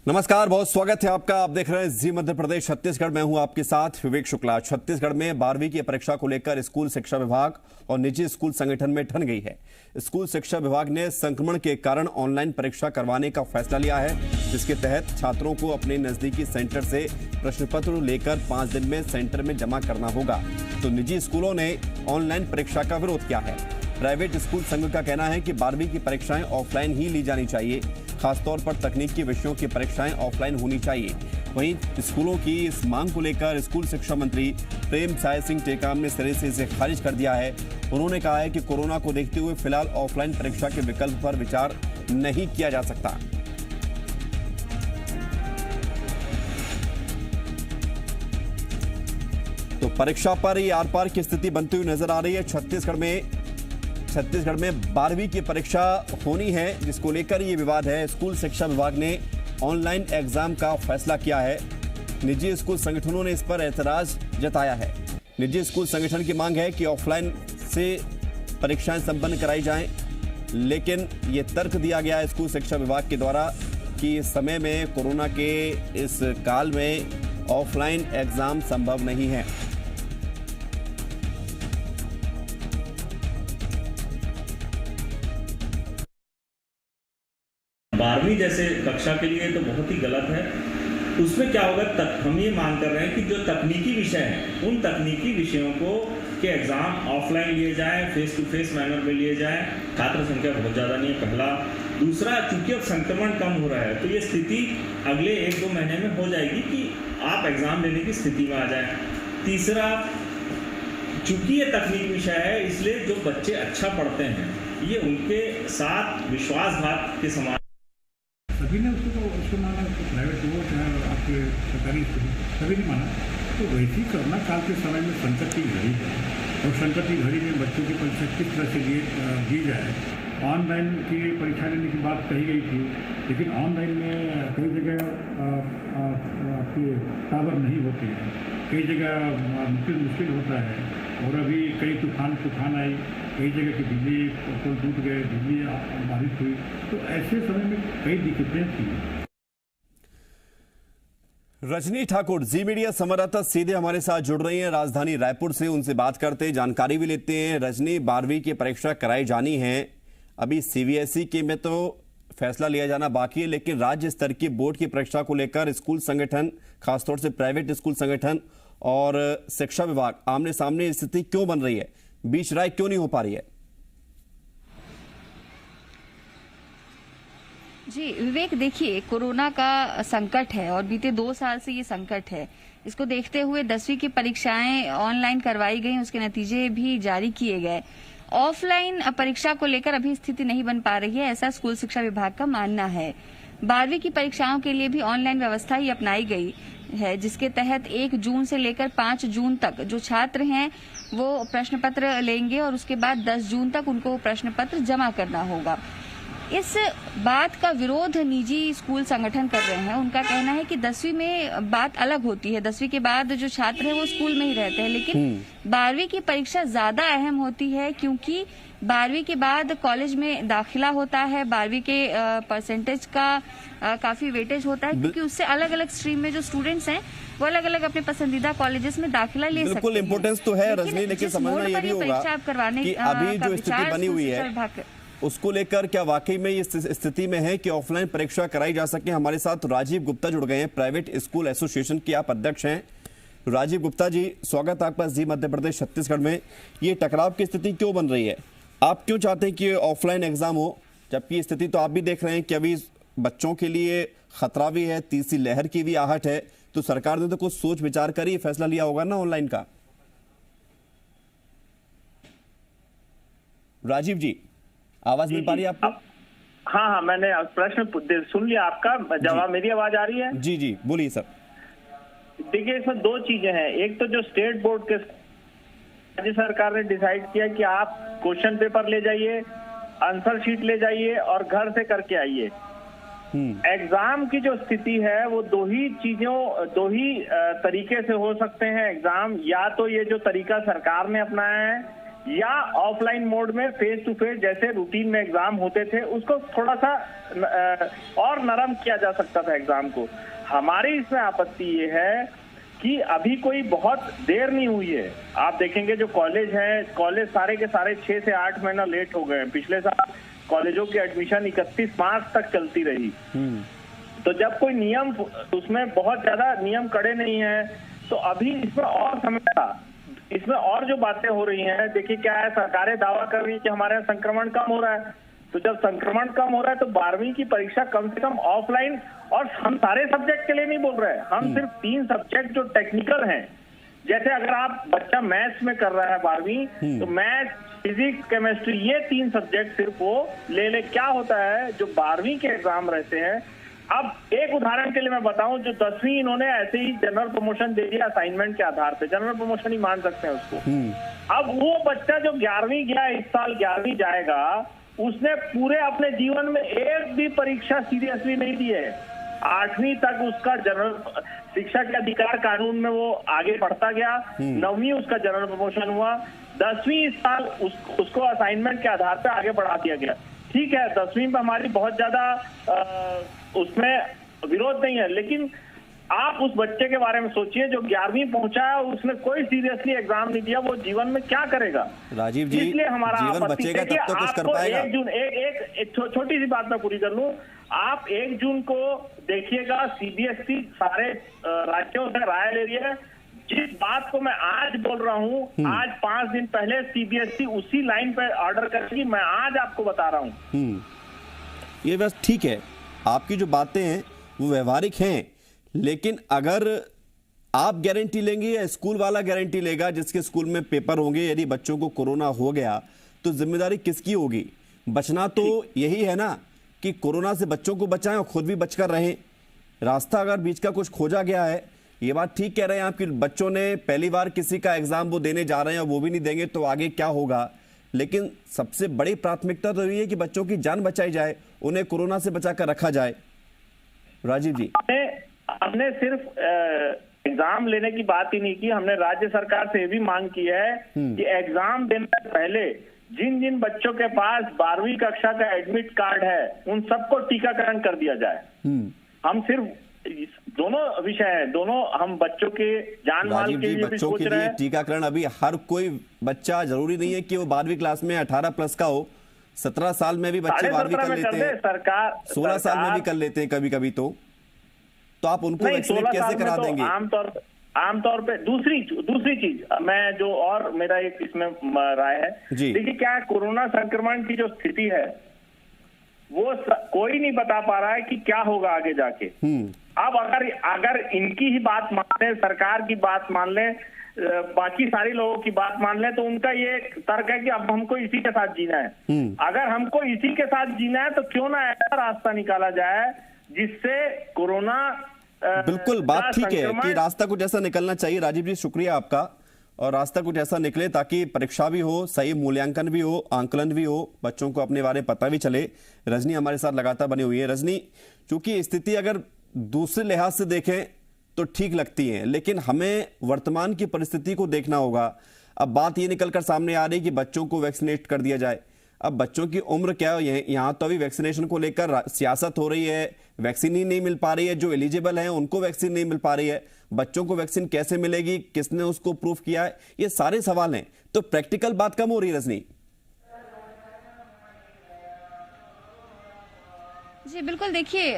नमस्कार, बहुत स्वागत है आपका। आप देख रहे हैं जी मध्य प्रदेश छत्तीसगढ़। मैं हूं आपके साथ विवेक शुक्ला। छत्तीसगढ़ में 12वीं की परीक्षा को लेकर स्कूल शिक्षा विभाग और निजी स्कूल संगठन में ठन गई है। स्कूल शिक्षा विभाग ने संक्रमण के कारण ऑनलाइन परीक्षा करवाने का फैसला लिया है, जिसके तहत छात्रों को अपने नजदीकी सेंटर से प्रश्न पत्र लेकर 5 दिन में सेंटर में जमा करना होगा। तो निजी स्कूलों ने ऑनलाइन परीक्षा का विरोध किया है। प्राइवेट स्कूल संघ का कहना है कि 12वीं की परीक्षाएं ऑफलाइन ही ली जानी चाहिए, खासतौर पर तकनीकी विषयों की परीक्षाएं ऑफलाइन होनी चाहिए। वहीं स्कूलों की इस मांग को लेकर स्कूल शिक्षा मंत्री प्रेमसाय सिंह टेकाम ने सिरे से इसे खारिज कर दिया है। उन्होंने कहा है कि कोरोना को देखते हुए फिलहाल ऑफलाइन परीक्षा के विकल्प पर विचार नहीं किया जा सकता। तो परीक्षा पर ही आर पार की स्थिति बनती हुई नजर आ रही है। छत्तीसगढ़ में 12वीं की परीक्षा होनी है, जिसको लेकर ये विवाद है। स्कूल शिक्षा विभाग ने ऑनलाइन एग्जाम का फैसला किया है। निजी स्कूल संगठनों ने इस पर एतराज जताया है। निजी स्कूल संगठन की मांग है कि ऑफलाइन से परीक्षाएं संपन्न कराई जाएं, लेकिन ये तर्क दिया गया है स्कूल शिक्षा विभाग के द्वारा कि इस समय में कोरोना के इस काल में ऑफलाइन एग्जाम संभव नहीं है। 12वीं जैसे कक्षा के लिए तो बहुत ही गलत है। उसमें क्या होगा, हम ये मांग कर रहे हैं कि जो तकनीकी विषय हैं उन तकनीकी विषयों को के एग्ज़ाम ऑफलाइन लिए जाएं, फेस टू फेस मैनर में लिए जाएं। छात्र संख्या बहुत ज़्यादा नहीं है, पहला। दूसरा, चूंकि अब संक्रमण कम हो रहा है तो ये स्थिति अगले 1-2 महीने में हो जाएगी कि आप एग्ज़ाम लेने की स्थिति में आ जाएं। तीसरा, चूंकि ये तकनीक विषय है इसलिए जो बच्चे अच्छा पढ़ते हैं ये उनके साथ विश्वासघात के समान। सभी ने उसको माना, प्राइवेट हो चाहे आपके सरकारी स्कूल, सभी ने माना। तो वैसे ही कोरोना काल के समय में संकट की घड़ी है और संकट की घड़ी में बच्चों की परीक्षा किस तरह से दी जाए। ऑनलाइन की परीक्षा लेने की बात कही गई थी, लेकिन ऑनलाइन में कई जगह आपके टावर नहीं होते हैं, कई जगह मुश्किल होता है। और अभी कई तूफान आई, कई जगह की बिजली पोल टूट गए, बिजली बारिश हुई, तो ऐसे समय में कई दिक्कतें थी। रजनी ठाकुर जी मीडिया संवाददाता सीधे हमारे साथ जुड़ रही हैं राजधानी रायपुर से। उनसे बात करते हैं, जानकारी भी लेते हैं। रजनी, 12वीं की परीक्षा कराई जानी है। अभी सीबीएसई के में तो फैसला लिया जाना बाकी है, लेकिन राज्य स्तर की बोर्ड की परीक्षा को लेकर स्कूल संगठन, खासतौर से प्राइवेट स्कूल संगठन और शिक्षा विभाग आमने सामने स्थिति क्यों बन रही है? बीच राय क्यों नहीं हो पा रही है? जी विवेक, देखिए कोरोना का संकट है और बीते 2 साल से ये संकट है। इसको देखते हुए 10वीं की परीक्षाएं ऑनलाइन करवाई गई, उसके नतीजे भी जारी किए गए। ऑफलाइन परीक्षा को लेकर अभी स्थिति नहीं बन पा रही है, ऐसा स्कूल शिक्षा विभाग का मानना है। 12वीं की परीक्षाओं के लिए भी ऑनलाइन व्यवस्था ही अपनाई गई है, जिसके तहत 1 जून से लेकर 5 जून तक जो छात्र हैं वो प्रश्न पत्र लेंगे और उसके बाद 10 जून तक उनको प्रश्न पत्र जमा करना होगा। इस बात का विरोध निजी स्कूल संगठन कर रहे हैं। उनका कहना है कि 10वीं में बात अलग होती है, 10वीं के बाद जो छात्र है वो स्कूल में ही रहते हैं, लेकिन 12वीं की परीक्षा ज्यादा अहम होती है, क्योंकि 12वीं के बाद कॉलेज में दाखिला होता है। 12वीं के परसेंटेज का काफी वेटेज होता है, क्योंकि उससे अलग अलग स्ट्रीम में जो स्टूडेंट्स हैं वो अलग अलग अपने पसंदीदा कॉलेजेस में दाखिला ले सकते हैं। बिल्कुल इम्पोर्टेंस तो है रजनी, लेकिन समझना ये भी होगा कि अभी जो स्थिति बनी हुई है उसको लेकर क्या वाकई में ये स्थिति में है कि ऑफलाइन परीक्षा कराई जा सके। हमारे साथ राजीव गुप्ता जुड़ गए हैं, प्राइवेट स्कूल एसोसिएशन के आप अध्यक्ष हैं। राजीव गुप्ता जी, स्वागत आपका जी मध्य प्रदेश छत्तीसगढ़ में। ये टकराव की स्थिति क्यों बन रही है? आप क्यों चाहते हैं कि ऑफलाइन एग्जाम हो, जबकि स्थिति तो आप भी देख रहे हैं कि अभी बच्चों के लिए खतरा भी है, तीसरी लहर की भी आहट है, तो सरकार ने तो कुछ सोच विचार कर ही फैसला लिया होगा ना ऑनलाइन का। राजीव जी, आवाज मिल पा रही है आपको? हाँ, मैंने प्रश्न सुन लिया आपका। जवाब मेरी आवाज आ रही है? जी जी, बोलिए सर। देखिए, इसमें 2 चीजें हैं। एक तो जो स्टेट बोर्ड के राज्य सरकार ने डिसाइड किया कि आप क्वेश्चन पेपर ले जाइए, आंसर शीट ले जाइए और घर से करके आइए। एग्जाम की जो स्थिति है वो 2 ही तरीके से हो सकते हैं एग्जाम। या तो ये जो तरीका सरकार ने अपनाया है या ऑफलाइन मोड में फेस टू फेस जैसे रूटीन में एग्जाम होते थे उसको थोड़ा सा और नरम किया जा सकता था एग्जाम को। हमारी इसमें आपत्ति ये है कि अभी कोई बहुत देर नहीं हुई है। आप देखेंगे जो कॉलेज है, कॉलेज सारे के सारे 6 से 8 महीना लेट हो गए। पिछले साल कॉलेजों की एडमिशन 31 मार्च तक चलती रही। तो जब कोई नियम, उसमें बहुत ज्यादा नियम कड़े नहीं है, तो अभी इसमें और समय था। इसमें और जो बातें हो रही हैं, देखिए क्या है, सरकारें दावा कर रही है कि हमारे यहाँ संक्रमण कम हो रहा है। तो जब संक्रमण कम हो रहा है तो 12वीं की परीक्षा कम से कम ऑफलाइन, और हम सारे सब्जेक्ट के लिए नहीं बोल रहे हैं, हम सिर्फ 3 सब्जेक्ट जो टेक्निकल हैं, जैसे अगर आप बच्चा मैथ्स में कर रहा है 12वीं, तो मैथ्स, फिजिक्स, केमिस्ट्री, ये 3 सब्जेक्ट सिर्फ वो ले। क्या होता है जो 12वीं के एग्जाम रहते हैं, अब एक उदाहरण के लिए मैं बताऊं, जो 10वीं इन्होंने ऐसे ही जनरल प्रमोशन दे दिया असाइनमेंट के आधार पे, जनरल प्रमोशन ही मान सकते हैं उसको। अब वो बच्चा जो 11वीं गया, इस साल 11वीं जाएगा, उसने पूरे अपने जीवन में एक भी परीक्षा सीरियसली नहीं दी है। 8वीं तक उसका जनरल शिक्षा के अधिकार कानून में वो आगे बढ़ता गया, 9वीं उसका जनरल प्रमोशन हुआ, 10वीं इस साल उसको असाइनमेंट के आधार पे आगे बढ़ा दिया गया। ठीक है, 10वीं में हमारी बहुत ज्यादा उसमें विरोध नहीं है, लेकिन आप उस बच्चे के बारे में सोचिए जो 11वीं पहुंचा है, उसने कोई सीरियसली एग्जाम नहीं दिया, वो जीवन में क्या करेगा? राजीव जी, इसलिए हमारा जीवन बचेगा तब तो कुछ कर पाएगा। 1 जून, एक छोटी सी बात मैं पूरी कर लूं, आप 1 जून को देखिएगा, सीबीएसई सारे राज्यों से राय ले रही है। जिस बात को मैं आज बोल रहा हूं, आज 5 दिन पहले सीबीएसई उसी लाइन पे ऑर्डर करेगी, मैं आज आपको बता रहा हूं। ये बस ठीक है, आपकी जो बातें हैं वो व्यवहारिक हैं, लेकिन अगर आप गारंटी लेंगे या स्कूल वाला गारंटी लेगा जिसके स्कूल में पेपर होंगे, यदि बच्चों को कोरोना हो गया तो जिम्मेदारी किसकी होगी? बचना तो यही है ना कि कोरोना से बच्चों को बचाएं और खुद भी बचकर रहें। रास्ता अगर बीच का कुछ खोजा गया है, ये बात ठीक कह रहे हैं आप कि बच्चों ने पहली बार किसी का एग्जाम वो देने जा रहे हैं और वो भी नहीं देंगे तो आगे क्या होगा, लेकिन सबसे बड़ी प्राथमिकता तो ये है कि बच्चों की जान बचाई जाए, उन्हें कोरोना से बचाकर रखा जाए। राजीव जी, हमने सिर्फ एग्जाम लेने की बात ही नहीं की, हमने राज्य सरकार से भी मांग की है कि एग्जाम देने से पहले जिन जिन बच्चों के पास 12वीं कक्षा का एडमिट कार्ड है उन सबको टीकाकरण कर दिया जाए। हम सिर्फ दोनों विषय है, दोनों हम बच्चों के जान माल के लिए भी सोच रहे हैं। टीकाकरण अभी हर कोई बच्चा, जरूरी नहीं है कि वो 12वीं क्लास में 18 प्लस का हो, 17 साल में भी बच्चे 12वीं कर लेते हैं, सरकार 16 साल में भी कर लेते हैं कभी कभी। तो आप उनको वैक्सीनेट कैसे करा देंगे? आमतौर पे दूसरी चीज मैं जो और मेरा एक इसमें राय है, देखिए क्या है, कोरोना संक्रमण की जो स्थिति है वो कोई नहीं बता पा रहा है कि क्या होगा आगे जाके। अब अगर इनकी ही बात मान ले, सरकार की बात मान ले, बाकी सारी लोगों की बात मान ले, तो उनका ये तर्क है कि अब हमको इसी के साथ जीना है। अगर हमको इसी के साथ जीना है तो क्यों ना ऐसा रास्ता निकाला जाए जिससे कोरोना, बिल्कुल बात ठीक है कि रास्ता कुछ ऐसा निकलना चाहिए। राजीव जी, शुक्रिया आपका, और रास्ता कुछ ऐसा निकले ताकि परीक्षा भी हो, सही मूल्यांकन भी हो, आंकलन भी हो, बच्चों को अपने बारे में पता भी चले। रजनी हमारे साथ लगातार बनी हुई है। रजनी, चूंकि स्थिति अगर दूसरे लिहाज से देखें तो ठीक लगती है, लेकिन हमें वर्तमान की परिस्थिति को देखना होगा। अब बात ये निकलकर सामने आ रही है कि बच्चों को वैक्सीनेट कर दिया जाए। अब बच्चों की उम्र क्या है, यहाँ तो अभी वैक्सीनेशन को लेकर सियासत हो रही है, वैक्सीन ही नहीं मिल पा रही है, जो एलिजिबल हैं उनको वैक्सीन नहीं मिल पा रही है, बच्चों को वैक्सीन कैसे मिलेगी, किसने उसको प्रूफ किया है, ये सारे सवाल हैं। तो प्रैक्टिकल बात कम हो रही है। रजनी जी बिल्कुल, देखिए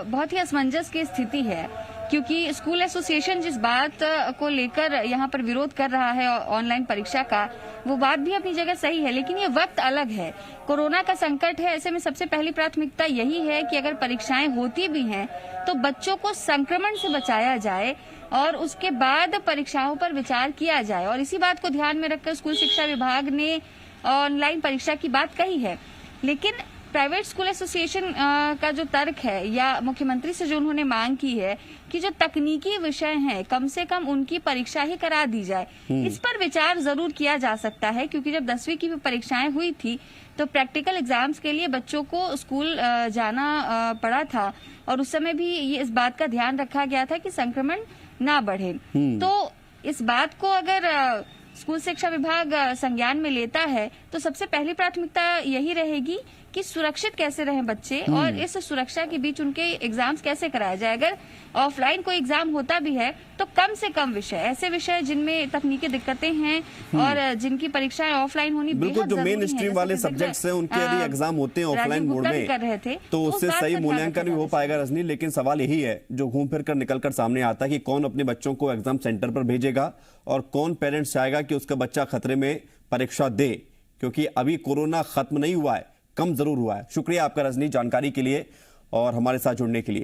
बहुत ही असमंजस की स्थिति है, क्योंकि स्कूल एसोसिएशन जिस बात को लेकर यहाँ पर विरोध कर रहा है ऑनलाइन परीक्षा का, वो बात भी अपनी जगह सही है, लेकिन ये वक्त अलग है, कोरोना का संकट है। ऐसे में सबसे पहली प्राथमिकता यही है कि अगर परीक्षाएं होती भी हैं तो बच्चों को संक्रमण से बचाया जाए और उसके बाद परीक्षाओं पर विचार किया जाए। और इसी बात को ध्यान में रखकर स्कूल शिक्षा विभाग ने ऑनलाइन परीक्षा की बात कही है। लेकिन प्राइवेट स्कूल एसोसिएशन का जो तर्क है, या मुख्यमंत्री से जो उन्होंने मांग की है कि जो तकनीकी विषय हैं कम से कम उनकी परीक्षा ही करा दी जाए, इस पर विचार जरूर किया जा सकता है। क्योंकि जब 10वीं की भी परीक्षाएं हुई थी तो प्रैक्टिकल एग्जाम्स के लिए बच्चों को स्कूल जाना पड़ा था, और उस समय भी ये इस बात का ध्यान रखा गया था कि संक्रमण ना बढ़े। तो इस बात को अगर स्कूल शिक्षा विभाग संज्ञान में लेता है तो सबसे पहली प्राथमिकता यही रहेगी कि सुरक्षित कैसे रहें बच्चे और इस सुरक्षा के बीच उनके एग्जाम्स कैसे कराया जाए। अगर ऑफलाइन कोई एग्जाम होता भी है तो कम से कम विषय, ऐसे विषय जिनमें तकनीकी दिक्कतें हैं और जिनकी परीक्षाएं ऑफलाइन होनी बिल्कुल, जो मेन स्ट्रीम वाले सब्जेक्ट्स हैं उनके यदि एग्जाम होते हैं ऑफलाइन मोड में कर रहे थे तो उससे सही मूल्यांकन भी हो पाएगा रजनी। लेकिन सवाल यही है जो घूम फिर कर निकल कर सामने आता है कि कौन अपने बच्चों को एग्जाम सेंटर पर भेजेगा और कौन पेरेंट्स चाहेगा कि उसका बच्चा खतरे में परीक्षा दे, क्योंकि अभी कोरोना खत्म नहीं हुआ है, कम जरूर हुआ है। शुक्रिया आपका रजनी जानकारी के लिए और हमारे साथ जुड़ने के लिए।